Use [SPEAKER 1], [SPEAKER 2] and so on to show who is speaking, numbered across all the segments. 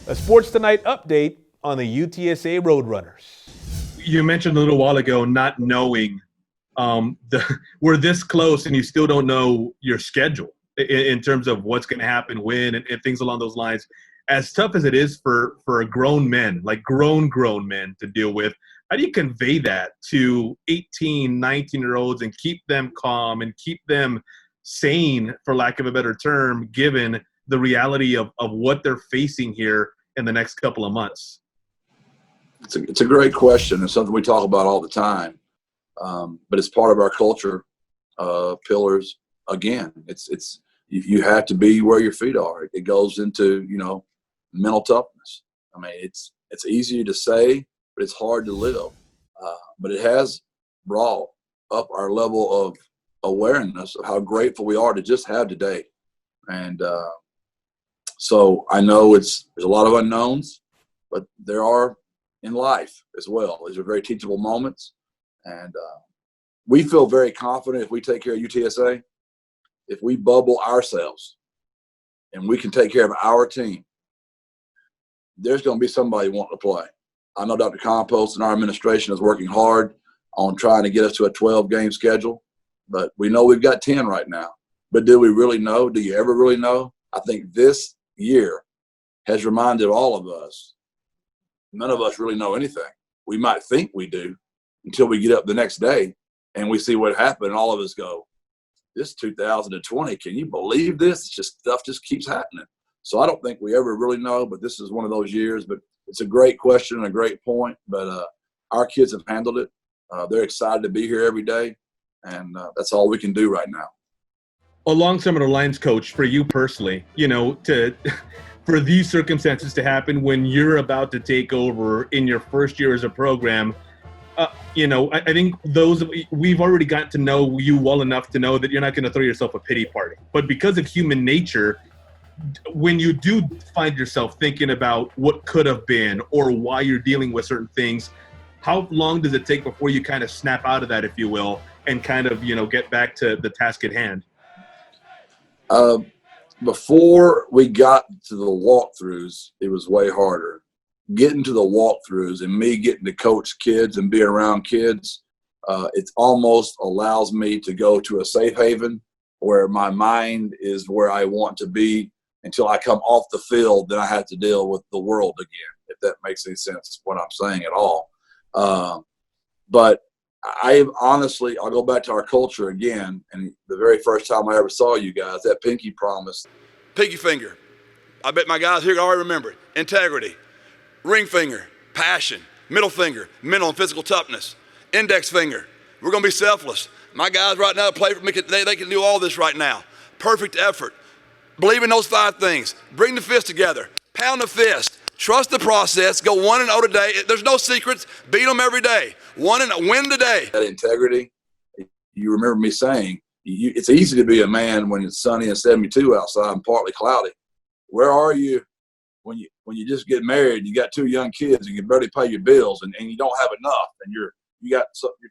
[SPEAKER 1] A Sports Tonight update on the UTSA Roadrunners.
[SPEAKER 2] You mentioned a little while ago not knowing we're this close and you still don't know your schedule in terms of what's going to happen when and things along those lines. As tough as it is for grown men, like grown men to deal with, how do you convey that to 18, 19-year-olds and keep them calm and keep them sane, for lack of a better term, given the reality of what they're facing here in the next couple of months?
[SPEAKER 3] It's a great question. It's something we talk about all the time, but it's part of our culture pillars. Again, it's you have to be where your feet are. It goes into mental toughness. I mean, it's easy to say, but it's hard to live. But it has brought up our level of awareness of how grateful we are to just have today. And so I know there's a lot of unknowns, but there are in life as well. These are very teachable moments. And we feel very confident if we take care of UTSA, if we bubble ourselves and we can take care of our team, there's going to be somebody wanting to play. I know Dr. Compost and our administration is working hard on trying to get us to a 12-game schedule, but we know we've got 10 right now. But do we really know? Do you ever really know? I think this year has reminded all of us, none of us really know anything. We might think we do until we get up the next day and we see what happened, and all of us go, this 2020, can you believe this? It's just stuff just keeps happening. So I don't think we ever really know, but this is one of those years. But it's a great question and a great point. But our kids have handled it. They're excited to be here every day, and that's all we can do right now.
[SPEAKER 2] Along some of the lines, Coach, for you personally, for these circumstances to happen when you're about to take over in your first year as a program, I think we've already gotten to know you well enough to know that you're not going to throw yourself a pity party. But because of human nature, when you do find yourself thinking about what could have been or why you're dealing with certain things, how long does it take before you kind of snap out of that, if you will, and kind of, get back to the task at hand?
[SPEAKER 3] Before we got to the walkthroughs, it was way harder. Getting to the walkthroughs and me getting to coach kids and be around kids, it almost allows me to go to a safe haven where my mind is where I want to be until I come off the field. Then I have to deal with the world again, if that makes any sense, what I'm saying at all. But I'll go back to our culture again. And the very first time I ever saw you guys, that pinky promise.
[SPEAKER 4] Pinky finger. I bet my guys here can already remember it. Integrity. Ring finger. Passion. Middle finger. Mental and physical toughness. Index finger. We're going to be selfless. My guys right now play for me. They can do all this right now. Perfect effort. Believe in those 5 things. Bring the fist together. Pound the fist. Trust the process. Go 1-0 today. There's no secrets. Beat them every day. Win today.
[SPEAKER 3] That integrity, you remember me saying, it's easy to be a man when it's sunny and 72 outside and partly cloudy. Where are you when you just get married, you got 2 young kids and you can barely pay your bills and you don't have enough, and you're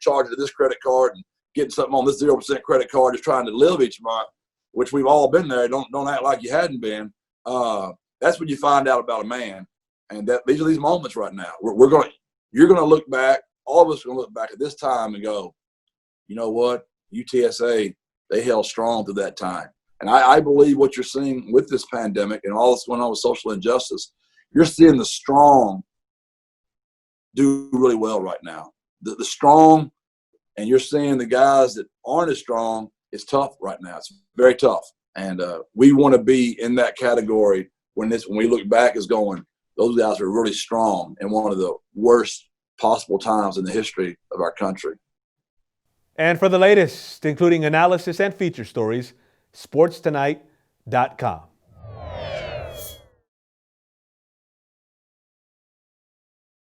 [SPEAKER 3] charged to this credit card and getting something on this 0% credit card, just trying to live each month, which we've all been there. Don't act like you hadn't been. That's when you find out about a man. And these are these moments right now. You're gonna look back. All of us are gonna look back at this time and go, you know what? UTSA, they held strong through that time. And I believe what you're seeing with this pandemic and all that's going on with social injustice, you're seeing the strong do really well right now. The strong, and you're seeing the guys that aren't as strong. It's tough right now. It's very tough. And we want to be in that category when we look back as going, those guys are really strong in one of the worst possible times in the history of our country.
[SPEAKER 1] And for the latest, including analysis and feature stories, SPORTS2NITE.com.